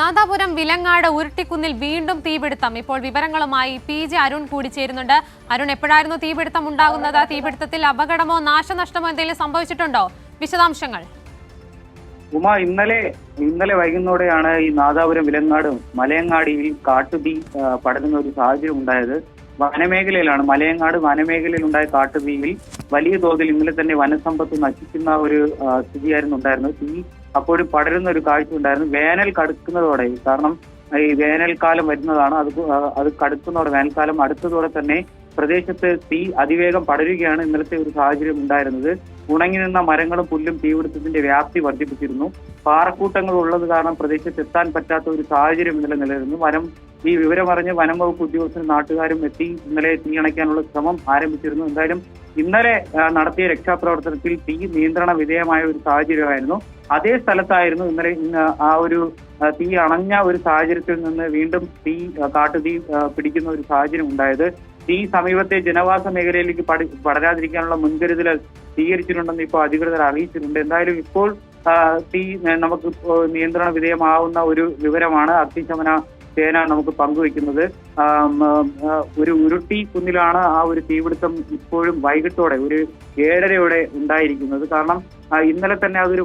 നാദാപുരം വിലങ്ങാട് ഉരുട്ടിക്കുന്നിൽ വീണ്ടും തീപിടുത്തം. ഇപ്പോൾ വിവരങ്ങളുമായി PJ അരുൺ കൂടി ചേരുന്നുണ്ട്. അരുൺ, എപ്പോഴായിരുന്നു തീപിടുത്തം ഉണ്ടാകുന്നത്? തീപിടുത്തത്തിൽ അപകടമോ നാശനഷ്ടമോ എന്തെങ്കിലും സംഭവിച്ചിട്ടുണ്ടോ? വിശദാംശങ്ങൾ. ഇന്നലെ വൈകുന്നോടെയാണ് ഈ നാദാപുരം വിലങ്ങാട് മലയങ്ങാടിയിൽ കാട്ടുതീ പടരുന്ന ഒരു സാഹചര്യം ഉണ്ടായത്. വനമേഖലയിലാണ് മലയങ്ങാട് വനമേഖലയിൽ ഉണ്ടായ കാട്ടുതീയിൽ വലിയ തോതിൽ ഇന്നലെ തന്നെ വനസമ്പത്ത് നശിക്കുന്ന ഒരു സ്ഥിതിയായിരുന്നു ഉണ്ടായിരുന്നത്. തീ അപ്പോഴും പടരുന്ന ഒരു കാഴ്ച ഉണ്ടായിരുന്നു. വേനൽ കടുക്കുന്നതോടെ, കാരണം ഈ വേനൽക്കാലം വരുന്നതാണ്, അത് കടുക്കുന്നതോടെ, വേനൽക്കാലം അടുത്തതോടെ തന്നെ പ്രദേശത്ത് തീ അതിവേഗം പടരുകയാണ് ഇന്നലത്തെ ഒരു സാഹചര്യം ഉണ്ടായിരുന്നത്. ഉണങ്ങി നിന്ന മരങ്ങളും പുല്ലും തീപിടുത്തത്തിന്റെ വ്യാപ്തി വർദ്ധിപ്പിച്ചിരുന്നു. പാറക്കൂട്ടങ്ങൾ ഉള്ളത് കാരണം പ്രദേശത്ത് എത്താൻ പറ്റാത്ത ഒരു സാഹചര്യം ഇന്നലെ നിലനിന്നു. ഈ വിവരമറിഞ്ഞ് വനം വകുപ്പ് ഉദ്യോഗസ്ഥരും നാട്ടുകാരും എത്തി ഇന്നലെ തീ അണയ്ക്കാനുള്ള ശ്രമം ആരംഭിച്ചിരുന്നു. എന്തായാലും ഇന്നലെ നടത്തിയ രക്ഷാപ്രവർത്തനത്തിൽ തീ നിയന്ത്രണ വിധേയമായ ഒരു സാഹചര്യമായിരുന്നു. അതേ സ്ഥലത്തായിരുന്നു ഇന്നലെ ആ ഒരു തീ അണഞ്ഞ ഒരു സാഹചര്യത്തിൽ നിന്ന് വീണ്ടും കാട്ടുതീ പിടിക്കുന്ന ഒരു സാഹചര്യം ഉണ്ടായത്. തീ സമീപത്തെ ജനവാസ മേഖലയിലേക്ക് പടരാതിരിക്കാനുള്ള മുൻകരുതൽ സ്വീകരിച്ചിട്ടുണ്ടെന്ന് ഇപ്പോൾ അധികൃതർ അറിയിച്ചിട്ടുണ്ട്. എന്തായാലും ഇപ്പോൾ തീ നമുക്ക് നിയന്ത്രണ വിധേയമാവുന്ന ഒരു വിവരമാണ് അഗ്നിശമന സേന നമുക്ക് പങ്കുവയ്ക്കുന്നത്. ഒരു ഉരുട്ടി കുന്നിലാണ് ആ ഒരു തീപിടുത്തം ഇപ്പോഴും വൈകിട്ടോടെ ഒരു 7:30 ഉണ്ടായിരിക്കുന്നത്. കാരണം ഇന്നലെ തന്നെ അതൊരു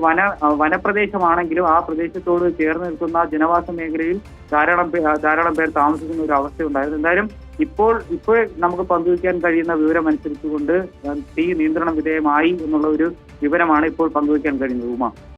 വനപ്രദേശമാണെങ്കിലും ആ പ്രദേശത്തോട് ചേർന്ന് നിൽക്കുന്ന ജനവാസ മേഖലയിൽ ധാരാളം പേർ താമസിക്കുന്ന ഒരു അവസ്ഥയുണ്ടായിരുന്നു. എന്തായാലും ഇപ്പോൾ നമുക്ക് പങ്കുവയ്ക്കാൻ കഴിയുന്ന വിവരം അനുസരിച്ചുകൊണ്ട് തീ നിയന്ത്രണ വിധേയമായി എന്നുള്ള ഒരു വിവരമാണ് ഇപ്പോൾ പങ്കുവയ്ക്കാൻ കഴിയുന്നത്.